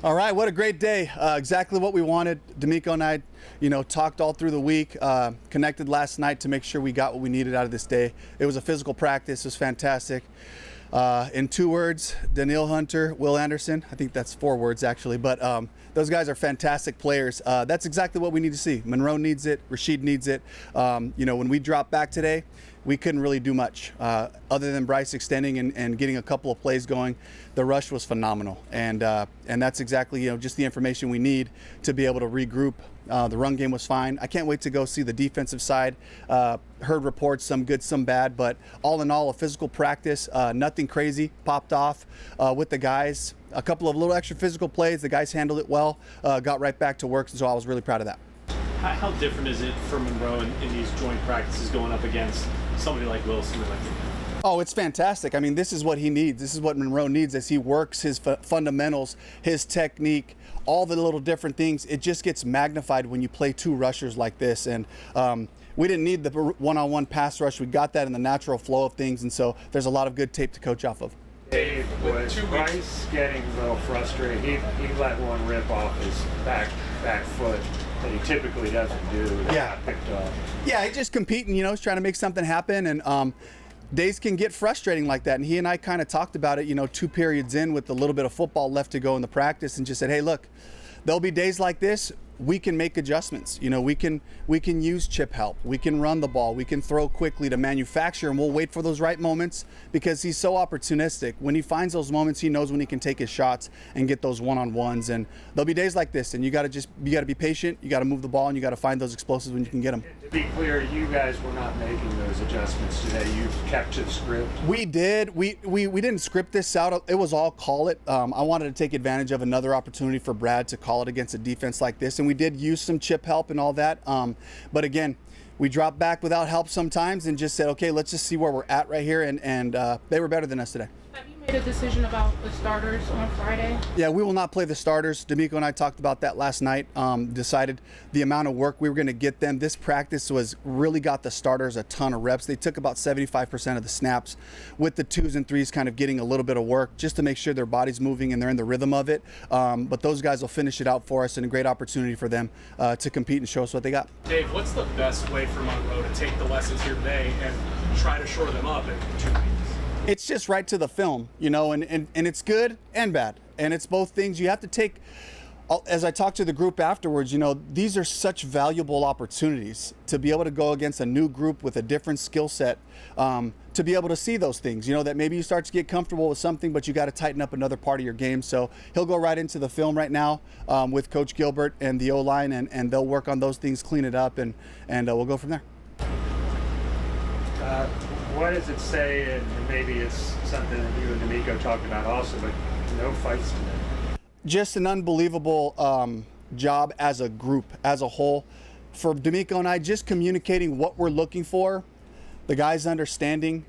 All right, what a great day. Exactly what we wanted. D'Amico and I, talked all through the week, connected last night to make sure we got what we needed out of this day. It was a physical practice. It was fantastic. In 2 words, Danielle Hunter, Will Anderson. I think that's 4 words actually, but those guys are fantastic players. That's exactly what we need to see. Monroe needs it. Rashid needs it. When we dropped back today, we couldn't really do much other than Bryce extending and getting a couple of plays going. The rush was phenomenal, and that's exactly just the information we need to be able to regroup. The run game was fine. I can't wait to go see the defensive side. Heard reports, some good, some bad, but all in all, a physical practice. Nothing crazy popped off with the guys. A couple of little extra physical plays. The guys handled it well. Got right back to work, so I was really proud of that. How different is it for Monroe in these joint practices going up against somebody like Will, somebody like you? Oh, it's fantastic. I mean, this is what he needs. This is what Monroe needs as he works his fundamentals, his technique, all the little different things. It just gets magnified when you play 2 rushers like this. And we didn't need the one-on-one pass rush. We got that in the natural flow of things. And so there's a lot of good tape to coach off of. Dave, was Bryce getting a little frustrated? He let one rip off his back foot that he typically doesn't do. Yeah. Picked up. Yeah, he's just competing, he's trying to make something happen. And days can get frustrating like that. And he and I kind of talked about it, 2 periods in with a little bit of football left to go in the practice, and just said, hey, look, there'll be days like this. We can make adjustments. We can use chip help. We can run the ball. We can throw quickly to manufacture, and we'll wait for those right moments because he's so opportunistic. When he finds those moments, he knows when he can take his shots and get those one-on-ones. And there'll be days like this, and you got to be patient. You got to move the ball, and you got to find those explosives when you can get them. To be clear, you guys were not making those adjustments today. You kept to the script. We did. We didn't script this out. It was all call it. I wanted to take advantage of another opportunity for Brad to call it against a defense like this, and we did use some chip help and all that. But again, we dropped back without help sometimes and just said, okay, let's just see where we're at right here. And they were better than us today. Have you made a decision about the starters on Friday? Yeah, we will not play the starters. D'Amico and I talked about that last night. Decided the amount of work we were going to get them. This practice really got the starters a ton of reps. They took about 75% of the snaps, with the 2s and 3s kind of getting a little bit of work just to make sure their body's moving and they're in the rhythm of it. But those guys will finish it out for us, and a great opportunity for them to compete and show us what they got. Dave, what's the best way for Monroe to take the lessons here today and try to shore them up in 2 weeks? It's just right to the film, and it's good and bad. And it's both things. You have to take, as I talked to the group afterwards, these are such valuable opportunities to be able to go against a new group with a different skill set, to be able to see those things, that maybe you start to get comfortable with something, but you got to tighten up another part of your game. So he'll go right into the film right now with Coach Gilbert and the O-line, and they'll work on those things, clean it up, and we'll go from there. What does it say, and maybe it's something that you and D'Amico talked about also, but no fights today? Just an unbelievable job as a group, as a whole. For D'Amico and I, just communicating what we're looking for, the guys understanding.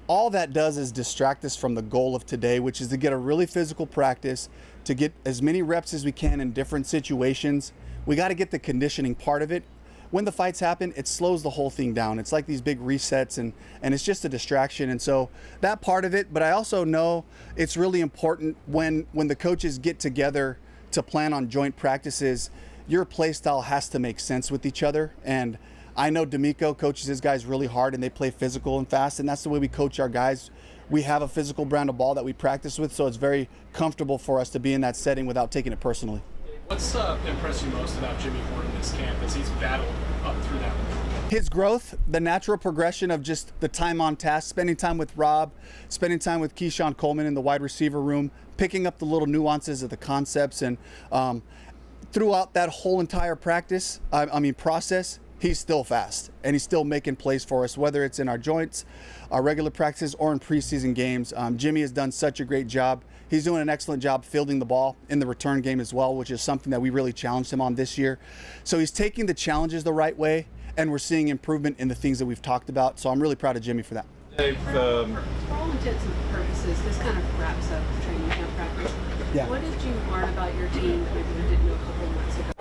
All that does is distract us from the goal of today, which is to get a really physical practice, to get as many reps as we can in different situations. We got to get the conditioning part of it. When the fights happen, it slows the whole thing down. It's like these big resets, and it's just a distraction. And so that part of it, but I also know it's really important when the coaches get together to plan on joint practices, your play style has to make sense with each other. And I know D'Amico coaches his guys really hard, and they play physical and fast, and that's the way we coach our guys. We have a physical brand of ball that we practice with, so it's very comfortable for us to be in that setting without taking it personally. What's impressed you most about Jimmy Horn in this camp as he's battled up through that? His growth, the natural progression of just the time on task, spending time with Rob, spending time with Keyshawn Coleman in the wide receiver room, picking up the little nuances of the concepts, and throughout that whole entire process, he's still fast, and he's still making plays for us, whether it's in our joints, our regular practices, or in preseason games. Jimmy has done such a great job. He's doing an excellent job fielding the ball in the return game as well, which is something that we really challenged him on this year. So he's taking the challenges the right way, and we're seeing improvement in the things that we've talked about. So I'm really proud of Jimmy for that. Dave, for all intents and purposes, this kind of wraps up training camp practice. Yeah. What did you learn about your team that maybe you didn't know a couple of months ago?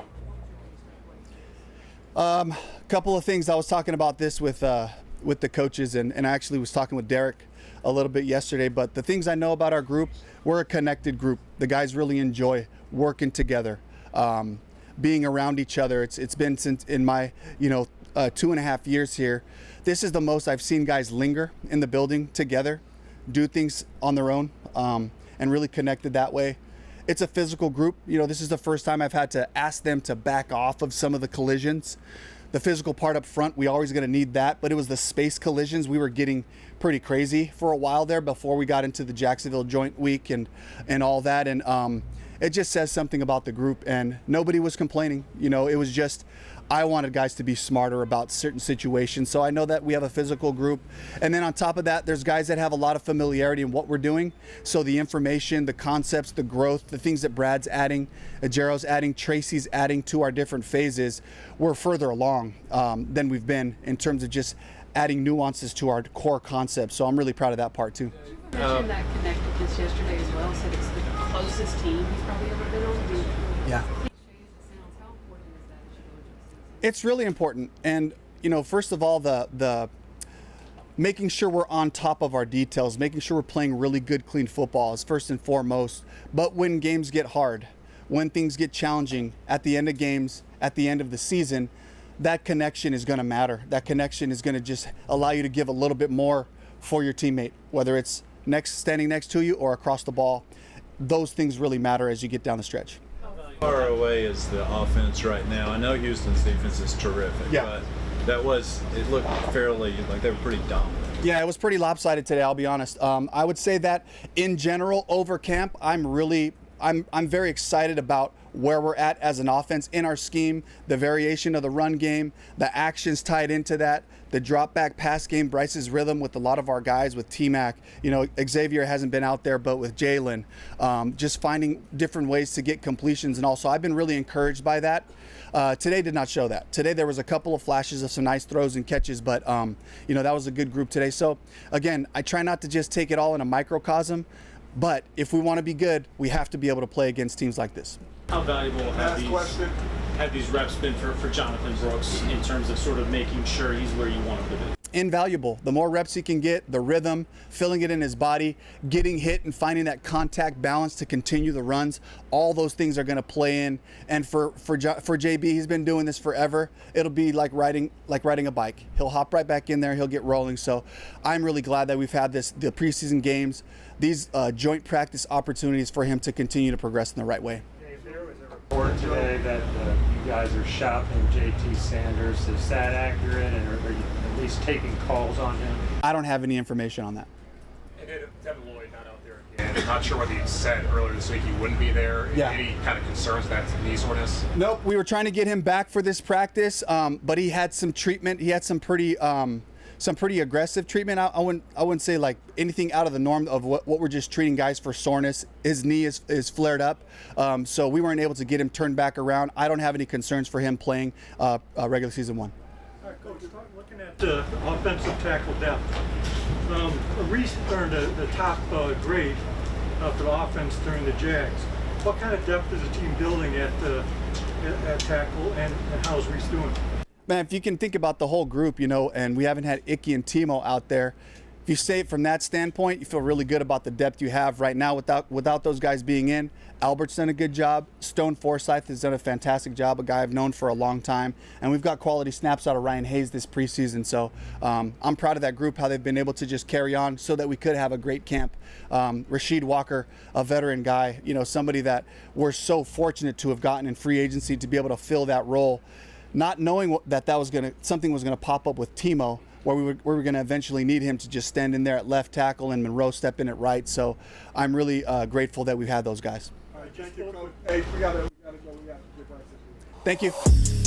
A couple of things. I was talking about this with the coaches, and I actually was talking with Derek a little bit yesterday. But the things I know about our group, we're a connected group. The guys really enjoy working together, being around each other. It's been since in my 2.5 years here. This is the most I've seen guys linger in the building together, do things on their own, and really connected that way. It's a physical group. This is the first time I've had to ask them to back off of some of the collisions. The physical part up front, we always going to need that, but it was the space collisions. We were getting pretty crazy for a while there before we got into the Jacksonville joint week and all that. And it just says something about the group, and nobody was complaining. It was just, I wanted guys to be smarter about certain situations. So I know that we have a physical group. And then on top of that, there's guys that have a lot of familiarity in what we're doing. So the information, the concepts, the growth, the things that Brad's adding, Ajero's adding, Tracy's adding to our different phases, we're further along than we've been in terms of just adding nuances to our core concepts. So I'm really proud of that part too. You mentioned that connectedness yesterday as well. Said it's the closest team he's probably ever been on. Yeah. It's really important. And, first of all, the making sure we're on top of our details, making sure we're playing really good, clean football is first and foremost. But when games get hard, when things get challenging at the end of games, at the end of the season, that connection is going to matter. That connection is going to just allow you to give a little bit more for your teammate, whether it's standing next to you or across the ball. Those things really matter as you get down the stretch. How far away is the offense right now? I know Houston's defense is terrific, Yeah. but it looked fairly like they were pretty dominant. Yeah, it was pretty lopsided today, I'll be honest. I would say that in general over camp, I'm very excited about where we're at as an offense in our scheme, the variation of the run game, the actions tied into that, the drop back pass game, Bryce's rhythm with a lot of our guys, with T-Mac, Xavier hasn't been out there, but with Jalen, just finding different ways to get completions. And also I've been really encouraged by that. Today did not show that. Today there was a couple of flashes of some nice throws and catches, but that was a good group today. So again, I try not to just take it all in a microcosm, but if we want to be good, we have to be able to play against teams like this. How valuable have these reps been for Jonathan Brooks in terms of sort of making sure he's where you want him to be? Invaluable. The more reps he can get, the rhythm, feeling it in his body, getting hit and finding that contact balance to continue the runs, all those things are going to play in. And for JB, he's been doing this forever. It'll be like riding a bike. He'll hop right back in there, he'll get rolling. So I'm really glad that we've had the preseason games, these joint practice opportunities for him to continue to progress in the right way. There was a report today that you guys are shopping JT Sanders. Is that accurate, and are you at least taking calls on him? I don't have any information on that. And then Devin Lloyd not out there again. I'm not sure whether you said earlier this week he wouldn't be there. Yeah. Any kind of concerns that knee soreness? Nope. We were trying to get him back for this practice, but he had some treatment. He had some pretty aggressive treatment. I wouldn't say like anything out of the norm of what we're just treating guys for soreness. His knee is flared up, so we weren't able to get him turned back around. I don't have any concerns for him playing regular season 1. All right, Coach, looking at the offensive tackle depth, Reese earned the top grade for the offense during the Jags. What kind of depth is the team building at tackle, and how's Reese doing? Man, if you can think about the whole group, and we haven't had Icky and Timo out there, if you say it from that standpoint, you feel really good about the depth you have right now without those guys being in. Albert's done a good job. Stone Forsythe has done a fantastic job, a guy I've known for a long time. And we've got quality snaps out of Ryan Hayes this preseason. So I'm proud of that group, how they've been able to just carry on so that we could have a great camp. Rashid Walker, a veteran guy, somebody that we're so fortunate to have gotten in free agency to be able to fill that role. Not knowing that something was gonna pop up with Timo, where we were gonna eventually need him to just stand in there at left tackle and Monroe step in at right. So I'm really grateful that we've had those guys. All right, thank you, Coach. Hey, we gotta go. We gotta get Bryce. Thank you.